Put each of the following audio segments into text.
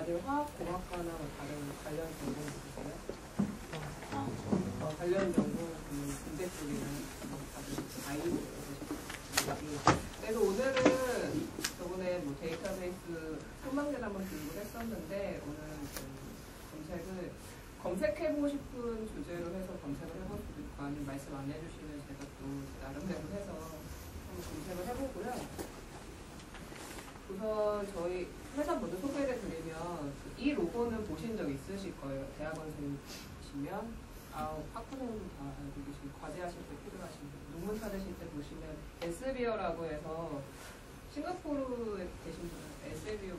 다들 화학공학과나 다른 관련 전공 있으세요? 관련 전공 군대 쪽이나 다들 바이오. 그래서 오늘은 저번에 뭐 데이터베이스 탐방대를 한번 교육을 했었는데 오늘은 검색을 검색해보고 싶은 주제로 해서 검색을 해볼 수도 있고 아니면 말씀 안 해주시면 제가 또 나름대로 해서 한번 검색을 해보고요. 우선 저희 회사 먼저 소개를 드리면 이 로고는 보신 적 있으실 거예요. 대학원생이시면 학부생도 다 알고 계시고 과제하실 때 필요하신 분, 논문 찾으실 때 보시면 엘스비어라고 해서 싱가포르에 계신 분은 엘스비어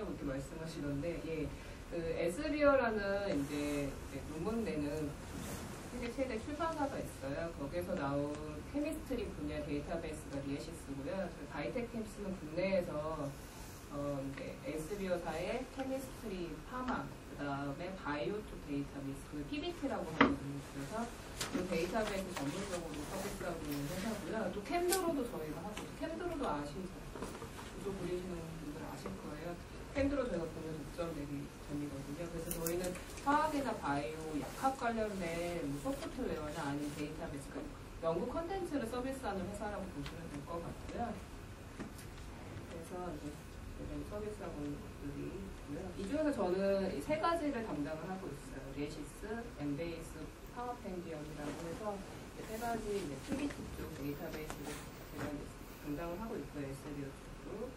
이렇게 말씀하시던데 예, 그 엘스비어라는 이제 논문 내는 세계 최대 출판사가 있어요. 거기에서 나온 케미스트리 분야 데이터베이스가 리에시스고요. 바이텍캠스는 국내에서 이제 엘스비어사의 케미스트리 파마, 그 다음에 바이오톡 데이터베이스, 그 PBT라고 하거든요. 그래서 그 데이터베이스 전문적으로 서비스하고 있는 회사고요. 또 캠드로도 저희가 하고, 캠드로도 아시죠? 구조 그리시는 분들 아실 거예요. 캠드로 저희가 보면 독점되기 전이거든요. 그래서 저희는 화학이나 바이오, 약학 관련된 소프트웨어나 아니면 데이터베이스, 연구 컨텐츠를 서비스하는 회사라고 보시면 될 것 같고요. 그래서 이제 이런 서비스하고 있는 것들이 있고요. 이 중에서 저는 세 가지를 담당을 하고 있어요. 레시스, 엠베이스, 파워펜디언이라고 해서 세 가지 이제 PBT 쪽 데이터베이스를 제가 담당을 하고 있고요. SDO 쪽으로.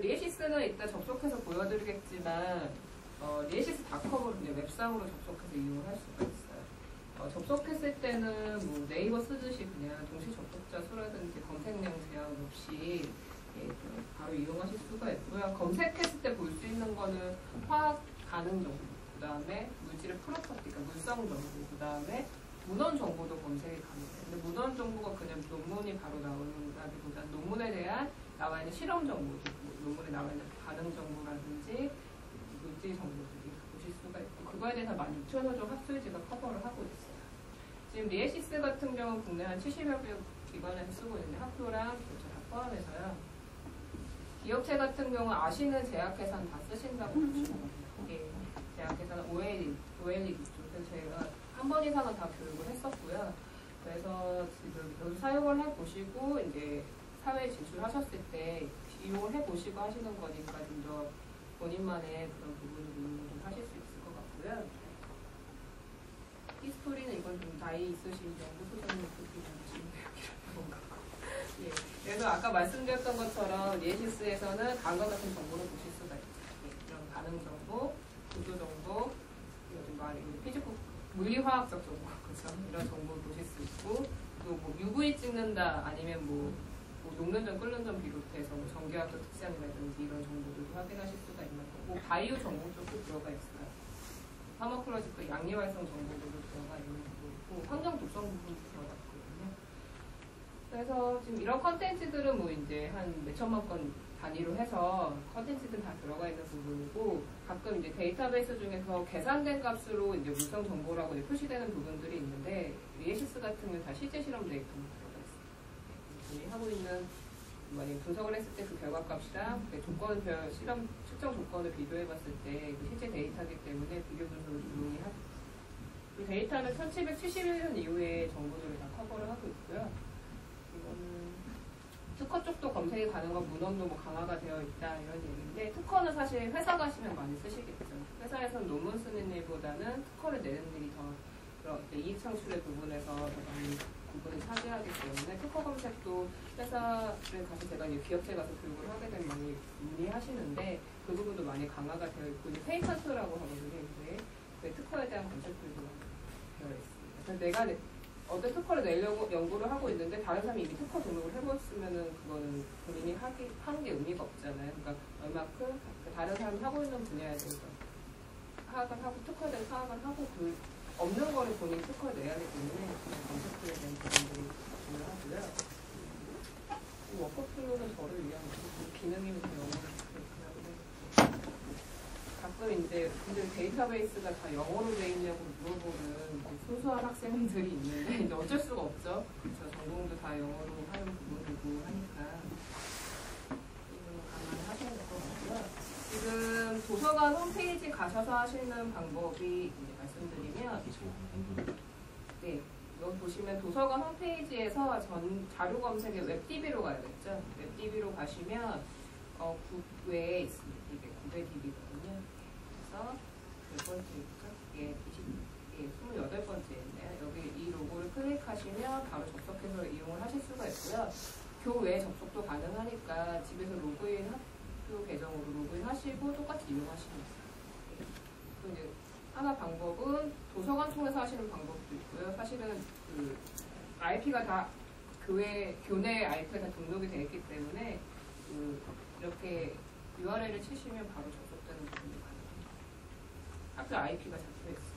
리에시스는 이따 접속해서 보여드리겠지만 리에시스.com으로 웹상으로 접속해서 이용을 할 수가 있어요. 접속했을 때는 뭐 네이버 쓰듯이 그냥 동시 접속자 수라든지 검색량 제한 없이 예, 바로 이용하실 수가 있고요. 검색했을 때 볼 수 있는 거는 화학 가능 정보, 그 다음에 물질의 프로퍼티, 그러니까 물성 정보, 그 다음에 문헌 정보도 검색이 가능해요. 근데 문헌 정보가 그냥 논문이 바로 나오는다기보다는 논문에 대한 나와 있는 실험 정보도 논문에 나와 있는 반응 정보라든지 물질 정보들이 보실 수가 있고 그거에 대해서 16,000여 종 학술지가 커버를 하고 있어요. 지금 리에시스 같은 경우는 국내 한 70여 개 기관에서 쓰고 있는데 학교랑 교체를 포함해서요. 기업체 같은 경우 아시는 제약회사는 다 쓰신다고 보시면 돼요. 예, 제약회사는 OLED 쪽 저희가 한 번 이상은 다 교육을 했었고요. 그래서 지금 여기 사용을 해보시고 이제 사회에 진출하셨을 때 이용을 해보시고 하시는 거니까 좀 더 본인만의 그런 부분을 좀 하실 수 있을 것 같고요. 히스토리는 이건 좀 나이 있으신 연구소장님 그런 거. 예. 그래서 아까 말씀드렸던 것처럼 리에시스에서는 다음과 같은 정보를 보실 수가 있어요. 예. 이런 반응 정보, 구조 정보, 피지컬, 물리화학적 정보, 그죠? 이런 정보를 보실 수 있고, 또 뭐 UV 찍는다, 아니면 뭐 녹는 점, 끓는 점 비롯해서 뭐 전기학적 특성이라든지 이런 정보들도 확인하실 수가 있는 거고, 바이오 정보 쪽도 들어가 있어요. 파머콜로지컬 양리 활성 정보들도 들어가 있는 거고 있고, 환경 독성 부분도 들어가 있거든요. 그래서 지금 이런 컨텐츠들은 뭐 이제 한 몇천만 건 단위로 해서 컨텐츠들 다 들어가 있는 부분이고, 가끔 이제 데이터베이스 중에서 계산된 값으로 이제 물성 정보라고 이제 표시되는 부분들이 있는데, 리에시스 같은 경우는 다 실제 실험 데이터가 들어가 있어요. 하고 있는 만약 분석을 했을 때 그 결과값이랑 그 조건별 실험 측정 조건을 비교해봤을 때 그 실제 데이터이기 때문에 비교 분석을 이용하고 이 데이터는 1771년 이후의 정보들을 다 커버를 하고 있고요. 이거는 특허 쪽도 검색이 가능한 문헌도 뭐 강화가 되어 있다 이런 얘기인데 특허는 사실 회사 가시면 많이 쓰시겠죠. 회사에서는 논문 쓰는 일보다는 특허를 내는 일이 더 이익 창출의 부분에서 더 많이 부분을 차지하기 때문에 특허 검색도 회사를 가서 제가 기업체 가서 교육을 하게 되면 많이 문의하시는데 그 부분도 많이 강화가 되어 있고 페이턴트라고 하거든요. 이제 그 특허에 대한 검색들도 되어 있습니다. 그래서 내가 어떤 특허를 내려고 연구를 하고 있는데 다른 사람이 이미 특허 등록을 해봤으면은 그거는 본인이 한 게 의미가 없잖아요. 그러니까 얼마큼 다른 사람이 하고 있는 분야에 대해서 파악을 하고 특허에 대한 파악을 하고 그 없는 거를 본인이 특허를 내야 하기 때문에 검색들에 대한 부분들이 중요하고요. 이 워크플로우는 저를 위한 기능이면 영어를 가끔 이제 근데 데이터베이스가 다 영어로 돼 있냐고 물어보는 소소한 학생들이 있는데 이제 어쩔 수가 없죠. 저 전공도 다 영어로 하는 부분이고 하니까 이거 감안하셔야 될 것 같고요. 지금 도서관 홈페이지 가셔서 하시는 방법이 이제 말씀드리면, 네, 여기 보시면 도서관 홈페이지에서 자료 검색에 웹DB로 가야겠죠. 웹DB로 가시면 9회에 있습니다. 이게 9회 DB거든요. 그래서 몇 번째일까? 예, 28번째인데요. 여기 이 로고를 클릭하시면 바로 접속해서 이용을 하실 수가 있고요. 교외 접속도 가능하니까 집에서 로그인 학교 계정으로 로그인 하시고 똑같이 이용하시면 돼요. 그리고 이제 하나 방법은 도서관 통해서 하시는 방법도 있고요. 사실은 그 IP가 다 교내 IP가 다 등록이 되어 있기 때문에 이렇게 URL을 치시면 바로 접속되는 부분이 가능합니다. 학교 IP가 잡혀 있으면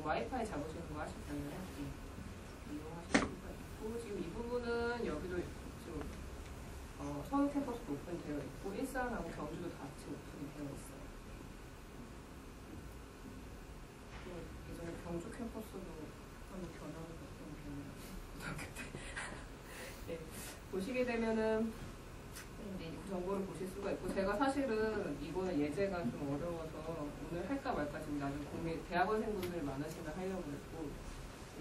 와이파이 잡으시는 거 하셨잖아요. 이용하실 수가 있고, 지금 이 부분은 여기도 지금 서울 캠퍼스도 오픈되어 있고 일산하고 경주도 같이 오픈이 되어 있어요. 예전에 경주 캠퍼스도 한번 견학을 갔던 기억이 나요. 고등학교 때. 네, 보시게 되면은 이제 그 정보를 보실 수가 있고, 제가 사실은 이거는 예제가 좀 어려워서 오늘 할까 말까 지금 나중에 대학원생분들이 많으시면 하려고 했고,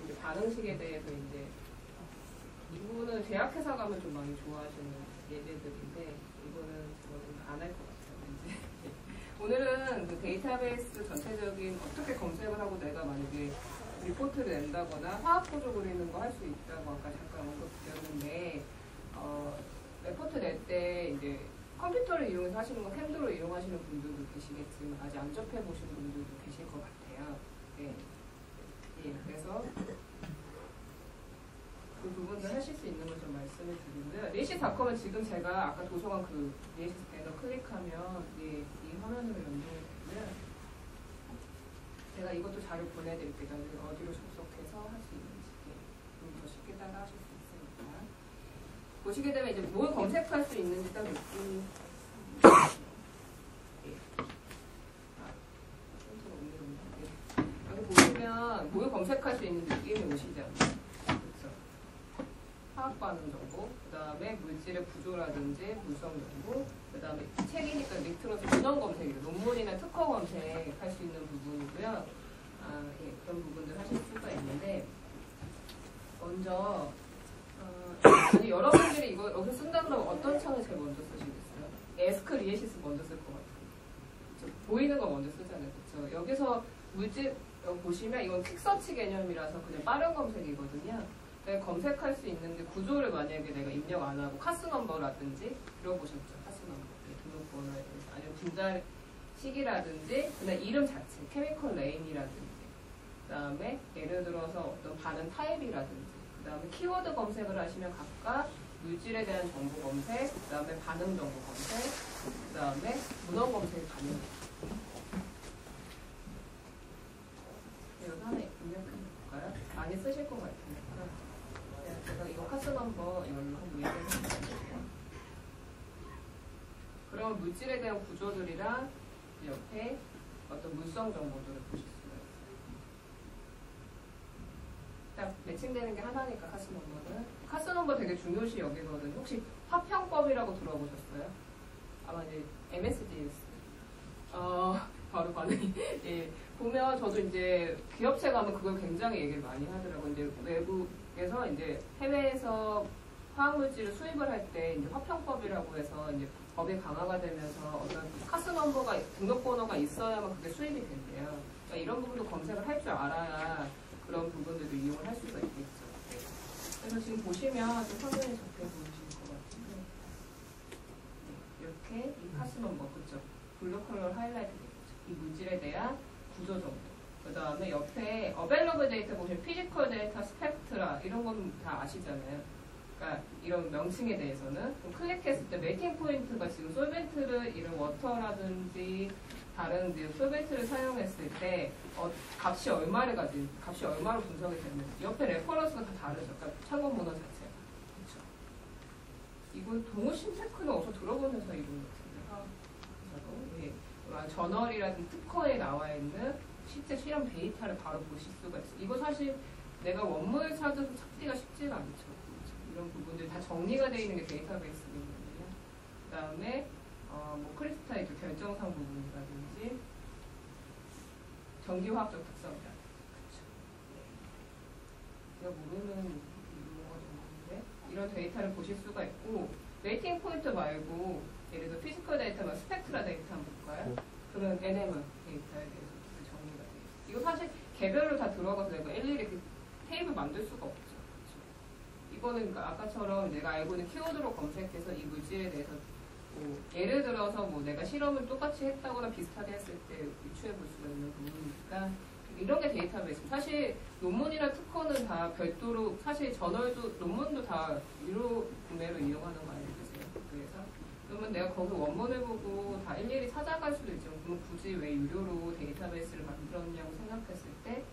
이제 반응식에 대해서 이제 이 부분은 대학회사 가면 좀 많이 좋아하시는 예제들인데 이거는 저는 안 할 것 같아요. 왠지. 오늘은 그 데이터베이스 전체적인 어떻게 검색을 하고 내가 만약에 리포트를 낸다거나 화학구조 그리는 거 할 수 있다고 아까 잠깐 언급드렸는데 리포트 낼 때 이제 컴퓨터를 이용해서 하시는 거 캔들로 이용하시는 분들도 계시겠지만 아직 안 접해보신 분들도 계실 것 같아요. 네. 예, 그래서 그 부분을 하실 수 있는 걸 좀 말씀을 드리고요. 리시닷컴은 지금 제가 아까 도서관 그 리시 배너 클릭하면 이 화면으로 연동이 되고요. 제가 이것도 자료 보내드릴게요. 어디로 접속해서 할 수 있는지 좀 더 쉽게 따라 하실 수 있으니까. 보시게 되면 이제 뭘 검색할 수 있는지 딱 느낌이 여기 보시면 뭘 검색할 수 있는 느낌이 오시죠? 화학 반응 정보, 그 다음에 물질의 구조라든지 물성 정보, 그 다음에 책이니까 밑으로서 문헌 검색이에요. 논문이나 특허 검색할 수 있는 부분이고요. 예, 그런 부분들 하실 수가 있는데, 먼저 여러분들이 이거 여기서 쓴다 그러면 어떤 창을 제일 먼저 쓰시겠어요? 에스크 리에시스 먼저 쓸 것 같아요. 그쵸? 보이는 거 먼저 쓰잖아요. 그렇죠? 여기서 물질 여기 보시면 이건 퀵서치 개념이라서 그냥 빠른 검색이거든요. 내가 검색할 수 있는 게 구조를 만약에 내가 입력 안 하고 카스 넘버라든지 들어보셨죠? 카스 넘버, 등록번호에 대해서 아니면 분자 시기라든지 그냥 이름 자체, 케미컬 네임이라든지 그 다음에 예를 들어서 어떤 반응 타입이라든지 그 다음에 키워드 검색을 하시면 각각 물질에 대한 정보 검색, 그 다음에 반응 정보 검색, 그 다음에 문헌 검색이 가능해요. 여기 하나 입력해 볼까요? 많이 쓰실 것 같으니까. 제가 이거 카스 넘버 이걸로 한번 얘기해 볼게요. 그럼 물질에 대한 구조들이랑 옆에 어떤 물성 정보들을 보실 수가 있어요. 딱 매칭되는 게 하나니까 카스 넘버는. 카스 넘버 되게 중요시 여기거든요. 혹시 화평법이라고 들어보셨어요? 아마 이제 MSDS. 바로 반응이. 예. 보면 저도 이제 기업체 가면 그걸 굉장히 얘기를 많이 하더라고요. 이제 외국에서 이제 해외에서 화학물질을 수입을 할 때 이제 화평법이라고 해서 이제 법이 강화가 되면서 어떤 카스 넘버가 등록번호가 있어야만 그게 수입이 된대요. 그러니까 이런 부분도 검색을 할 줄 알아야 그런 부분들도 이용을 할 수가 있겠죠. 네. 그래서 지금 보시면 좀 화면에 적혀 보이실 것 같은데 네. 이렇게 이 카스 넘버 그죠? 블루 컬러 하이라이트 되겠죠. 이 물질에 대한 구조 정보. 그 다음에 옆에 어벨러블 데이터 보시면 피지컬 데이터, 스펙트라 이런 건 다 아시잖아요. 그러니까 이런 명칭에 대해서는 클릭했을 때 메이킹 포인트가 지금 솔벤트를 이런 워터라든지 다른 솔벤트를 사용했을 때 값이 얼마를 가진 값이 얼마로 분석이 되는 옆에 레퍼런스가 다 다르죠. 그러니까 참고 문헌 자체가. 그렇죠. 이건 동호신 테크는 어디서 들어보면서 이런 것 같은데. 예. 저널이라든지 특허에 나와 있는 실제 실험 데이터를 바로 보실 수가 있어요. 이거 사실 내가 원문을 찾아서 찾기가 쉽지가 않죠. 이런 부분들 다 정리가 되어 있는 게 데이터베이스거든요. 그 다음에 뭐 크리스탈리트 결정상 부분이라든지 전기화학적 특성이라든지 제가 모르는 용어가 좀 있는데 이런 데이터를 보실 수가 있고 레이팅 포인트 말고 예를 들어 피지컬 데이터만 스펙트라 데이터 한번 볼까요? 그러면 NMR 데이터에 대해서 정리가 되어 있어요. 이거 사실 개별로 다 들어가서 내가 일일이 그 테이블 만들 수가 없죠. 그렇죠? 이거는 그러니까 아까처럼 내가 알고 있는 키워드로 검색해서 이 물질에 대해서 뭐 예를 들어서 뭐 내가 실험을 똑같이 했다거나 비슷하게 했을 때 유추해 볼 수가 있는 부분이니까 이런 게 데이터베이스. 사실 논문이나 특허는 다 별도로 사실 저널도 논문도 다 유료 구매로 이용하는 거 알고 계세요? 그래서 그러면 내가 거기 원본을 보고 다 일일이 찾아갈 수도 있죠. 그럼 굳이 왜 유료로 데이터베이스를 만들었냐고 생각했을 때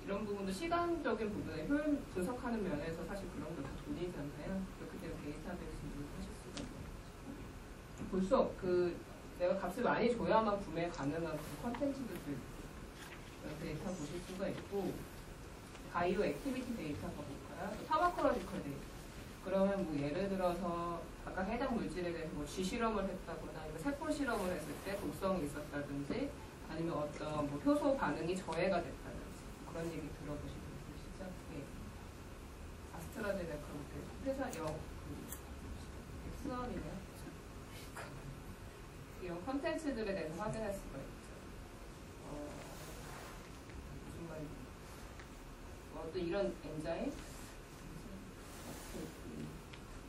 이런 부분도 시간적인 부분에 효율 분석하는 면에서 사실 그런 거 다 돈이잖아요. 그렇기 때문에 데이터베이스를 하실 수가 있는 거죠. 벌써 그 내가 값을 많이 줘야만 구매 가능한 그 컨텐츠들도 있고 데이터 보실 수가 있고 바이오 액티비티 데이터가 볼까요? 파마콜로지컬 데이터. 그러면 뭐 예를 들어서 각각 해당 물질에 대해서 뭐 쥐실험을 했다거나 아니면 세포 실험을 했을 때 독성이 있었다든지 아니면 어떤 뭐 효소 반응이 저해가 됐다든지 그런 얘기 들어보신 분 있으시죠? 예. 아스트라제네카 회사 엑스원이네요. 이런 컨텐츠들에 대해서 확인할 수가 있죠. 무슨 말이지? 어떤 이런 엔자임?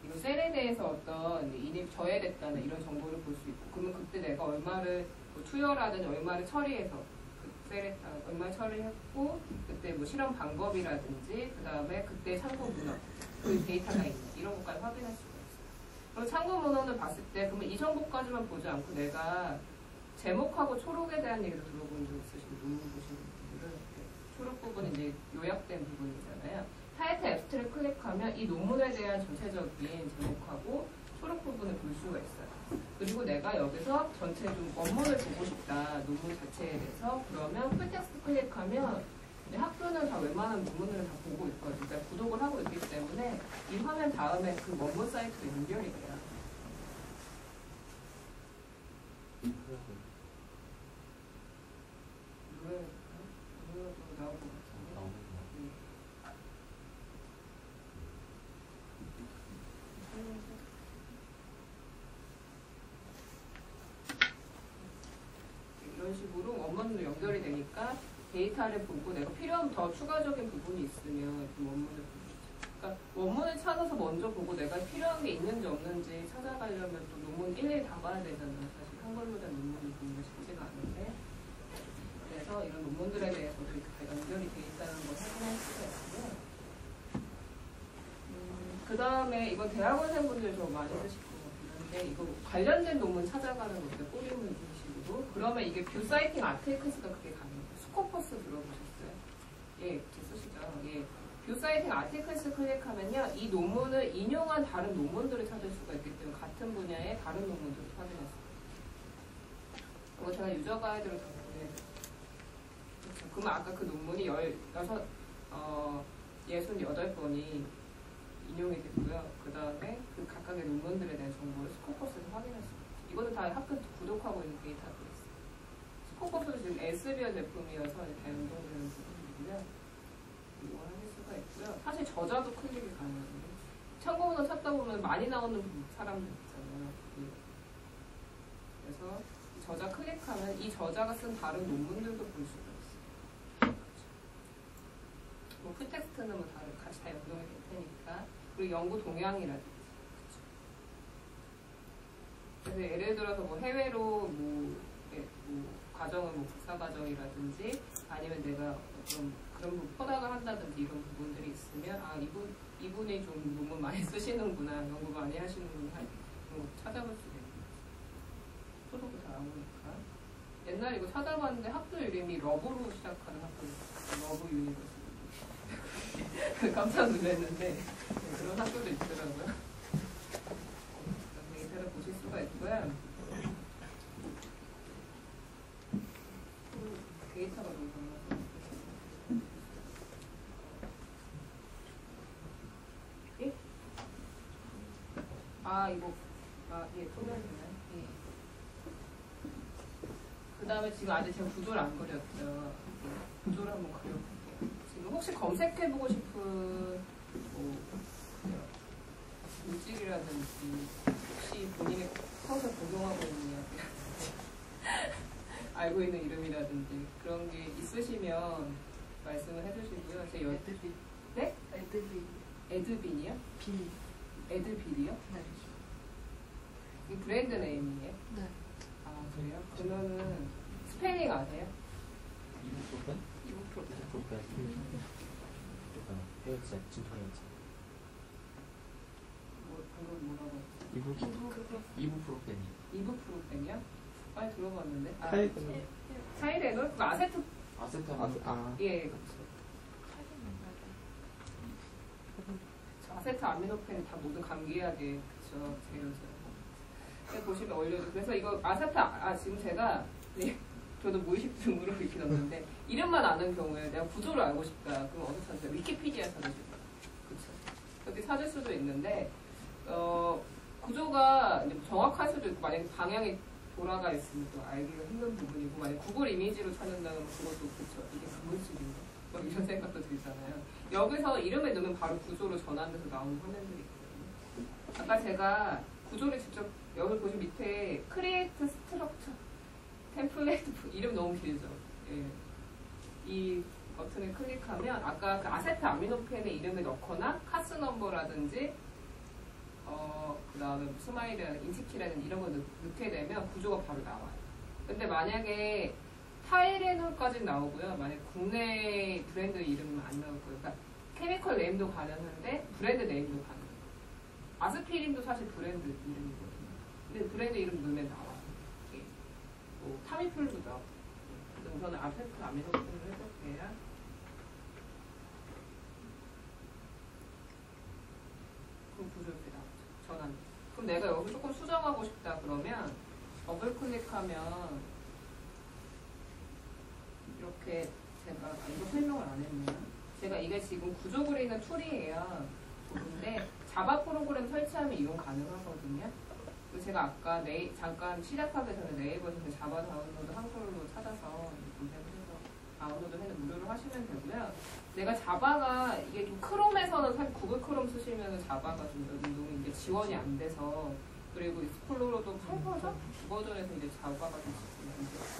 이런 셀에 대해서 어떤 인입 저해됐다는 이런 정보를 볼 수 있고, 그러면 그때 내가 얼마를 뭐 투여라든지 얼마를 처리해서 그 셀에 얼마 처리했고, 그때 뭐 실험 방법이라든지, 그 다음에 그때 참고 문헌, 그 데이터가 있는 이런 것까지 확인할 수가 있어요. 그럼 참고 문헌을 봤을 때, 그러면 이 정보까지만 보지 않고 내가 제목하고 초록에 대한 얘기도 들어본 적 있으시고, 논문 보시는 분들은 초록 부분은 이제 요약된 부분이잖아요. 타이틀 앱스트를 클릭하면 이 논문에 대한 전체적인 제목하고 초록 부분을 볼 수가 있어요. 그리고 내가 여기서 전체 좀 원문을 보고 싶다, 논문 자체에 대해서. 그러면 풀텍스트 클릭하면 이제 학교는 다 웬만한 논문을 다 보고 있거든요. 그러니까 구독을 하고 있기 때문에 이 화면 다음에 그 원문 사이트로 연결이 돼요. 노래도 나올 것 같은데. 이런 식으로 원문으로 연결이 되니까 데이터를 보고 내가 필요한 더 추가적인 부분이 있으면 그 원문을 보고 그러니까 원문을 찾아서 먼저 보고 내가 필요한 게 있는지 없는지 찾아가려면 또 논문 일일이 다 봐야 되잖아요. 사실 한글로 된 논문을 보는 게 쉽지가 않은데 그래서 이런 논문들에 대해서도 이렇게 다 연결이 돼 있다는 걸 확인할 수가 있고요. 그 다음에 이건 대학원생분들 좀 많이 쓰실 것 같은데 이거 관련된 논문 찾아가는 건데 꼬리문 식으로 그러면 이게 뷰 사이팅 아티클스가 그게 가능해요. 스코퍼스 들어보셨어요? 예, 쓰시죠. 예. 뷰 사이팅 아티클스 클릭하면요 이 논문을 인용한 다른 논문들을 찾을 수가 있기 때문에 같은 분야의 다른 논문들을 확인할 수가 있어요. 이거 제가 유저 가이드로 다 보내드릴게요. 그렇죠. 그러면 아까 그 논문이 68번이 인용이 됐고요. 그 다음에 그 각각의 논문들에 대한 정보를 스코퍼스에서 확인할 수 있어요. 이거는 다 학교 구독하고 있는 데이터베이스. 스코퍼스는 지금 엘스비어 제품이어서 다 연동되는 부분이고요. 이거 하실 수가 있고요. 사실 저자도 클릭이 가능해요. 참고문헌 찾다 보면 많이 나오는 사람들 있잖아요. 그래서 저자 클릭하면 이 저자가 쓴 다른 논문들도 볼 수가 있어요. 뭐 풀텍스트는 뭐 다른 같이 다 연동이 될 테니까. 그리고 연구 동향이라든지. 그래서 예를 들어서 뭐 해외로 뭐 과정은 뭐 박사 과정이라든지 아니면 내가 좀 그런 부분 포닥을 한다든지 이런 부분들이 있으면 아 이분이 좀 논문 많이 쓰시는구나 연구 많이 하시는구나 그런 거 찾아볼 수가 있는 거죠. 소속도 다 나오니까. 옛날에 이거 찾아봤는데 학교 이름이 러브로 시작하는 학교였어요. 러브 유니버시티. 깜짝 놀랐는데 네, 그런 학교도 있더라고요. 데이터를 보실 수가 있고요. 데이터가 너무 많아서 예? 아 이거 예 보면 되나요? 예. 다음에 지금 아직 제가 구조를 안 그렸죠. 구조를 한번 그려볼게요. 지금 혹시 검색해보고 싶은 뭐 물질이라든지 혹시 본인의 평소에 공동하고 있는 이야기라든지 알고 있는 이름이라든지 그런 게 있으시면 말씀을 해주시고요. 제 에드빈. 네? 에드빈. 에드빈이요? 빈. 에드빈이요? 네. 이 브랜드 네임이에요? 네. 아 그래요? 그러면은 스펠링 아세요? 이부프로펜? 이부프로펜. 이부프로펜. 헤어제, 진통 헤어제. 뭐 방금 뭐라고 했죠? 이부프로펜이. 이브프로펜이요? 많이 들어봤는데. 아, 타이레놀. 타이레놀? 그 아세트. 아세타민. 예, 그렇죠. 아세트 아미노펜이 다 모든 감기약에 그쵸 제일죠. 보시면 올려도 그래서 이거 아세트 지금 제가 네, 저도 무의식 중으로 이렇게 넣었는데 이름만 아는 경우에 내가 구조를 알고 싶다. 그럼 어디 찾으세요? 위키피디아 찾으실 거예요. 그쵸. 여기 찾을 수도 있는데 구조가 이제 정확할 수도 있고 만약에 방향이 돌아가 있으면 또 알기가 힘든 부분이고 만약에 구글 이미지로 찾는다면 그것도 그쵸. 이게 무의식인가? 뭐 이런 생각도 들잖아요. 여기서 이름을 넣으면 바로 구조로 전환돼서 나오는 화면들이 있거든요. 아까 제가 구조를 직접 여기 보시면 밑에 크리에이트 스트럭처 템플레이트 이름 너무 길죠. 예. 이 버튼을 클릭하면 아까 그 아세트 아미노펜의 이름을 넣거나 카스 넘버라든지 그 다음에 스마일이라든지 인치키라든지 이런 걸 넣게 되면 구조가 바로 나와요. 근데 만약에 타이레놀까지 나오고요. 만약 국내 브랜드 이름은 안 나올 거예요. 그러니까 케미컬 네임도 가능한데 브랜드 네임도 가능해요. 아스피린도 사실 브랜드 이름이거든요. 근데 브랜드 이름 넣으면 나와요. 예. 뭐 타미플도 나오고. 우선은 아세트 아미노펜을 해볼게요. 그럼 구조 이렇게 나오죠. 전환. 그럼 내가 여기 조금 수정하고 싶다 그러면 더블 클릭하면 이렇게 제가 이거 설명을 안 했네요. 제가 이게 지금 구조 그리는 툴이에요. 근데 자바 프로그램 설치하면 이용 가능하거든요. 그리고 제가 아까 잠깐 시작하기 전에 네이버에서 자바 다운로드 한글로 찾아서 검색을 해서 다운로드해서 무료로 하시면 되고요. 내가 자바가 이게 좀 크롬에서는 사실 구글 크롬 쓰시면 자바가 좀 운동이 이제 지원이 안 돼서 그리고 익스플로러도 8버전? 9버전에서 이제 자바가 좀 있거든요.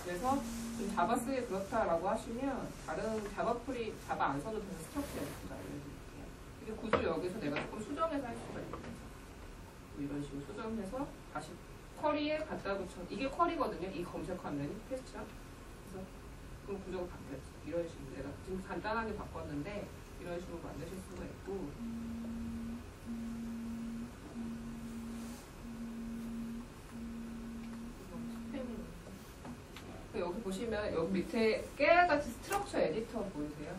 그래서 좀 자바 쓰기 그렇다라고 하시면 다른 자바 안 써도 되는 스트럭처 에디터도 알려드릴게요. 이게 구조 여기서 내가 조금 수정해서 할 수가 있어요. 이런 식으로 수정해서 다시 쿼리에 갖다 붙여. 이게 쿼리거든요. 이 검색화면이 퀘스천. 그래서 그럼 구조가 바뀌었죠. 이런 식으로 내가 지금 간단하게 바꿨는데 이런 식으로 만드실 수가 있고. 여기 보시면 여기 밑에 깨알같이 스트럭처 에디터 보이세요?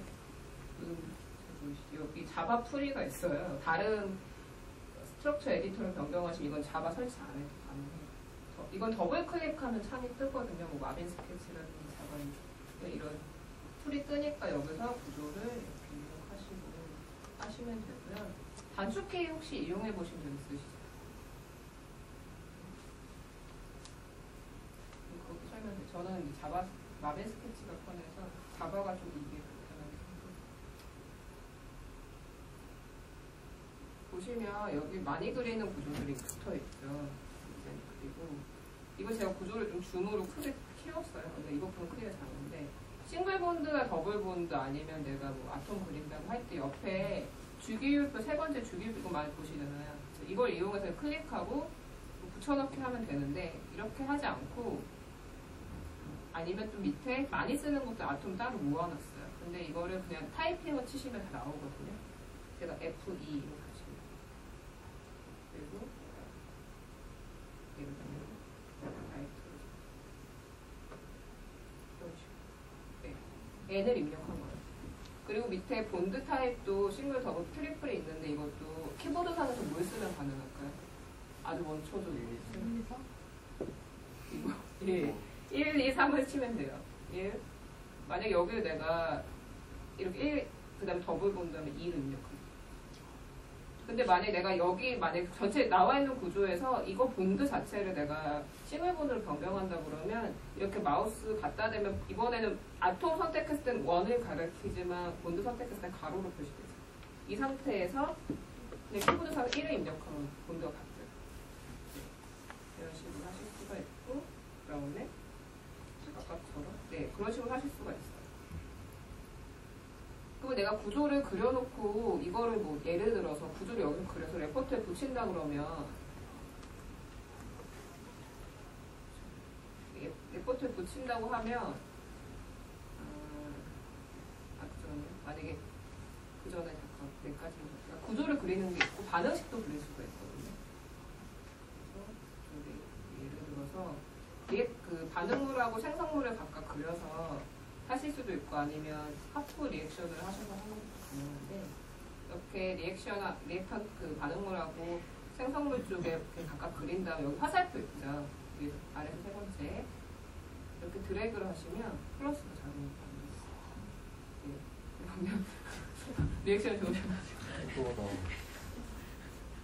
여기 자바 프리가 있어요. 다른 스트럭처 에디터를 변경하시면 이건 자바 설치 안 해도 가능해요. 이건 더블 클릭하면 창이 뜨거든요. 뭐 마빈 스케치라든지 자바 이런 툴이 뜨니까 여기서 구조를 이렇게 입력하시고 하시면 되고요. 단축키 혹시 이용해 보신 적 있으시죠? 저는 이제 자바 마빈 스케치가 편해서 자바가 좀 이게 불편한데 보시면 여기 많이 그리는 구조들이 붙어 있죠. 그리고 이거 제가 구조를 좀 줌으로 크게 키웠어요. 근데 이 부분은 크기가 작은데 싱글 본드나 더블 본드 아니면 내가 뭐 아톰 그린다고 할 때 옆에 주기율표 세 번째 주기율표 이거 많이 보시잖아요. 이걸 이용해서 클릭하고 붙여넣기 하면 되는데 이렇게 하지 않고 아니면 좀 밑에 많이 쓰는 것도 아톰 따로 모아놨어요. 근데 이거를 그냥 타이핑을 치시면 다 나오거든요. 제가 F2 이렇게 하시면 그리고 예를 들면 라이트 이런 식으로 네. N을 입력한 거예요. 그리고 밑에 본드 타입도 싱글, 더블, 트리플이 있는데 이것도 키보드상에서 뭘 쓰면 가능할까요? 아주 원초적으로 이거 예. 1, 2, 3을 치면 돼요. 1. 만약 여기에 내가 이렇게 1, 그 다음에 더블 본다면 2를 입력합니다. 근데 만약에 내가 여기 만약에 전체 나와 있는 구조에서 이거 본드 자체를 내가 싱글본드로 변경한다 그러면 이렇게 마우스 갖다 대면 이번에는 아톰 선택했을 때는 원을 가리키지만 본드 선택했을 때는 가로로 표시되죠. 이 상태에서 그냥 키보드상 1을 입력하면 본드가 바뀌어요. 이런 식으로 하실 수가 있고 그다음에 아까처럼 네 그런 식으로 하실 수가 있어요. 그리고 내가 구조를 그려놓고 이거를 뭐 예를 들어서 구조를 여기 그려서 레포트에 붙인다 그러면 레포트에 붙인다고 하면 만약에 그 전에 잠깐 몇 가지 구조를 그리는 게 있고 반응식도 그릴 수가 있거든요. 그래서 예를 들어서 그 반응물하고 생성물을 각각 그려서 하실 수도 있고 아니면 하프 리액션을 하셔서 하는 것도 가능한데 이렇게 리액션 그 반응물하고 생성물 쪽에 이렇게 각각 그린 다음에 여기 화살표 있죠. 여기 아래서 세 번째 이렇게 드래그를 하시면 플러스가 자동으로 나옵니다. 그러면 리액션이 좋으셔가지고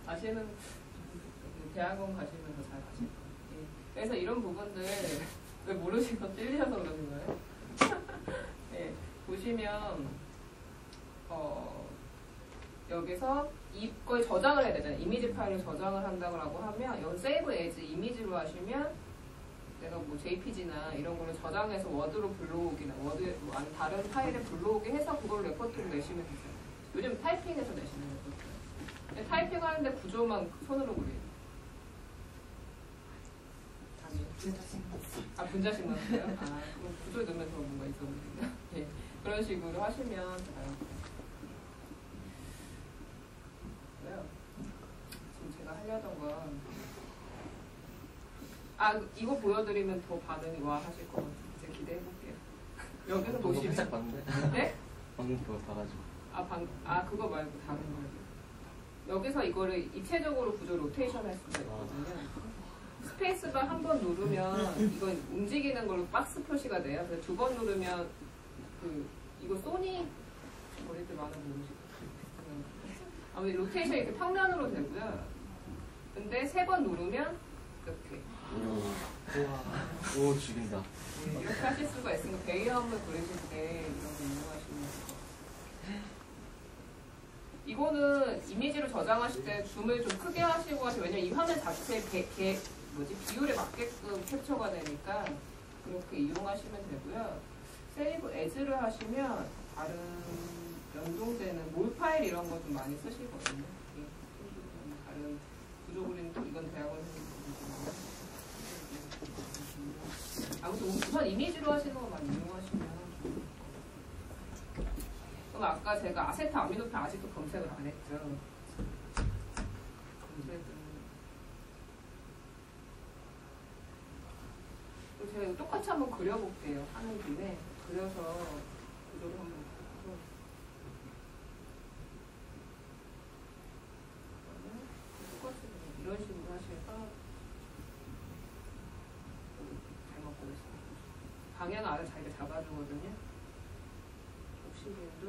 아시는 대학원 가시면 더 잘 아실 거예요. 그래서 이런 부분들 왜 모르시고 찔리셔서 그러는 거예요? 네, 보시면 여기서 이걸 저장을 해야 되잖아요. 이미지 파일을 저장을 한다고 하면 여기 세이브 에즈 이미지로 하시면 내가 뭐 JPG나 이런 거를 저장해서 워드로 불러오기나 워드 아니 다른 파일에 불러오게 해서 그걸 레포트로 내시면 되죠. 요즘 타이핑해서 내시는 레포트. 타이핑하는데 구조만 손으로 그려요. 분자식 맞아요? 그럼 구조에 넣으면 더 뭔가 있었거든요. 예, 그런 식으로 하시면 돼요. 지금 제가 하려던 건 이거 보여드리면 더 반응이 와 하실 것 같아요. 이제 기대해볼게요. 여기서 보시면 살짝 봤는데? 네? 방금 그거 봐가지고 그거 말고 다른 거요. 여기서 이거를 입체적으로 구조 로테이션 할 수가 있거든요. 스페이스바 한 번 누르면 이건 움직이는 걸로 박스 표시가 돼요. 그래서 두 번 누르면 이거 소니 머리들 많아 모르시고 아무튼 로테이션이 이렇게 평면으로 되고요. 근데 세 번 누르면 이렇게 오 죽인다. 네, 이렇게 하실 수가 있으니까 배경을 그리실 때 이런 거 이용하시면 돼요. 이거는 이미지로 저장하실 때 줌을 좀 크게 하시고 하세요. 왜냐면 이 화면 자체에 비율에 맞게끔 캡처가 되니까 그렇게 이용하시면 되고요. 세이브 에즈를 하시면 다른 연동되는 몰 파일 이런 거 좀 많이 쓰시거든요. 다른 구조 그리는 이건 대학원 아무튼 우선 이미지로 하시는 거 많이 이용하시면 그럼 아까 제가 아세트 아미노펜 아직도 검색을 안 했죠. 제가 이거 똑같이 한번 그려볼게요. 하는 김에 그려서 구조를 한번 보고 똑같이 이런 식으로 하시니까 잘 먹고 있습니다. 방향 아래 자기가 잡아주거든요. 옥시겐도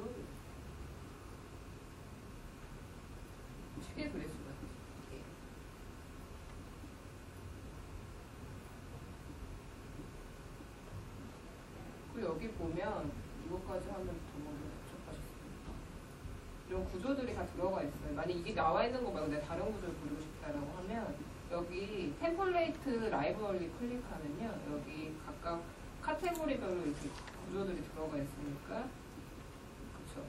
쉽게 그릴 수가 있어요. 그리고 여기 보면 이것까지 하면 더 먼저 도착하셨습니다. 이런 구조들이 다 들어가 있어요. 만약 이게 나와 있는 거 말고 내가 다른 구조를 그리고 싶다라고 하면 여기 템플레이트 라이브러리 클릭하면요. 여기 각각 카테고리별로 이렇게 구조들이 들어가 있으니까 그쵸.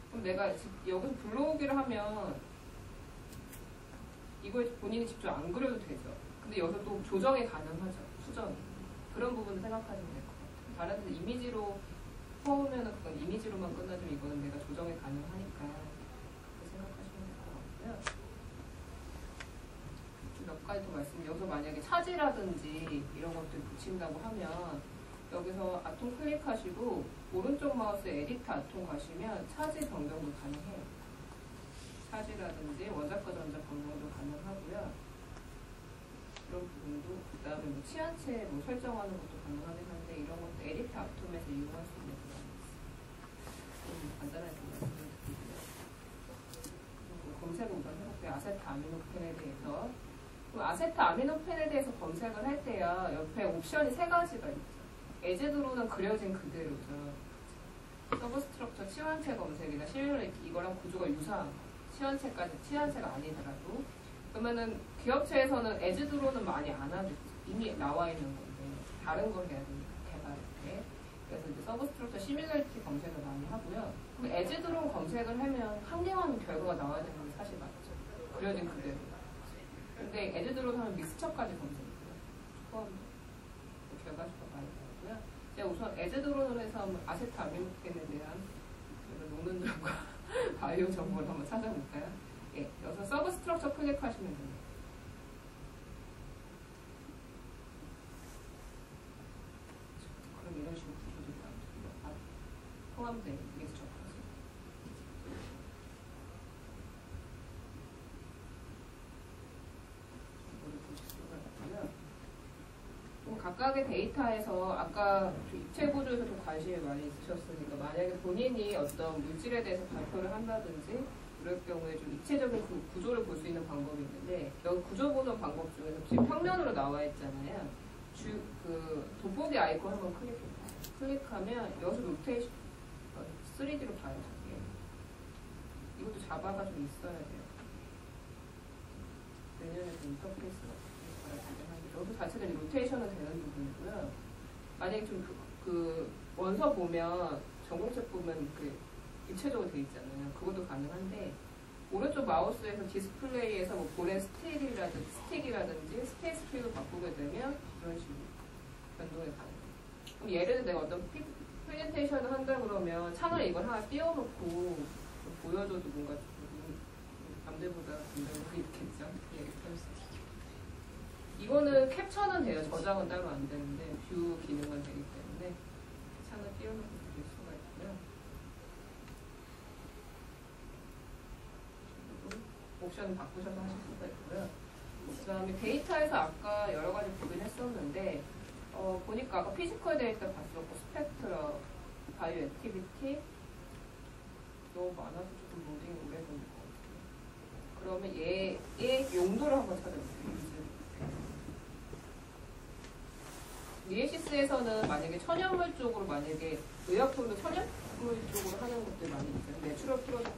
그럼 내가 여기서 불러오기를 하면 이걸 본인이 직접 안 그려도 되죠. 근데 여기서 또 조정이 가능하죠. 수정이. 그런 부분을 생각하시면 돼요. 다른 데서 이미지로 퍼오면은 그건 이미지로만 끝나지만 이거는 내가 조정이 가능하니까 그렇게 생각하시면 될 것 같고요. 몇 가지 더 여기서 만약에 차지라든지 이런 것들 붙인다고 하면 여기서 아톰 클릭하시고 오른쪽 마우스 에디트 아톰 가시면 차지 변경도 가능해요. 차지라든지 원작과 전작 변경도 가능하고요. 이런 부분도 그 다음에 뭐 치안체 뭐 설정하는 것도 가능하긴 한데 이런 것도 에디트 아톰에서 이용할 수 있는 부분이 있어요. 좀 간단하게 말씀드리고요. 검색 아세트아미노펜에 대해서. 그럼 아세트아미노펜에 대해서 검색을 할 때요. 옆에 옵션이 세 가지가 있죠. 에즈드로는 그려진 그대로죠. 서브스트럭처 치환체 검색이나 시뮬레이트 이거랑 구조가 유사한 거. 치환체가 아니더라도. 그러면은 기업체에서는 에즈드로는 많이 안 하겠죠. 이미 나와 있는 건데 다른 걸 해야 되니까 개발할 때. 그래서 이제 서브스트럭처 시뮬레이트 검색을 많이 하고요. 그럼 에즈드론 검색을 하면 한계원 결과가 나와야 되는 게 사실 맞죠. 그려진 그대로. 근데 에즈드론 하면 믹스처까지 검색해요. 포함 결과수가 많이 나오고요. 제가 우선 에즈드론을 해서 아세트아미노펜에 대한 논문 정보와 바이오 정보를 한번 찾아볼까요? 예, 여기서 서브스트럭처 클릭하시면 됩니다. 그럼 이런 식으로 구조들이 나옵니다. 포함된 믹스처까지. 정보를 보실 수가 있고요. 그럼 각각의 데이터에서 아까 입체 구조에서 좀 관심이 많이 있으셨으니까 만약에 본인이 어떤 물질에 대해서 발표를 한다든지 그럴 경우에 좀 입체적인 그 구조를 볼 수 있는 방법이 있는데 여기 구조 보는 방법 중에서 지금 평면으로 나와 있잖아요. 그 돋보기 아이콘 한번 클릭해봐요. 클릭하면 여기서 로테이션 3D로 봐요. 저게. 이것도 자바가 좀 있어야 돼요. 내년에 좀 인터페이스가 여기 자체가 로테이션은 되는 부분이고요. 만약에 좀 그 원서 보면 전공책 보면 그 입체적으로 돼 있잖아요. 그것도 가능한데 오른쪽 마우스에서 디스플레이에서 뭐 볼의 스틱이라든지 스페이스 큐를 바꾸게 되면 이런 식으로 변동이 가능해요. 그럼 예를 들어 내가 어떤 프레젠테이션을 한다 그러면 창을 이걸 하나 띄워놓고 보여줘도 뭔가 좀 남들보다 굉장히 있겠죠. 예, 이거는 캡처는 돼요. 저장은 따로 안 되는데 뷰 기능만 되기 때문에 창을 띄워놓고 드릴 수가 있고요. 옵션 바꾸셔서 하실 수가 있고요. 그 다음에 데이터에서 아까 여러 가지 보긴 했었는데 보니까 아까 피지컬 데이터 봤었고 스펙트럼, 바이오 액티비티 너무 많아서 조금 로딩이 오래 걸릴 것 같아요. 그러면 얘 용도를 한번 찾아볼게요. 미에시스에서는 만약에 천연물 쪽으로 만약에 의약품도 천연물 쪽으로 하는 것들 많이 있어요. 내추럴 프로덕트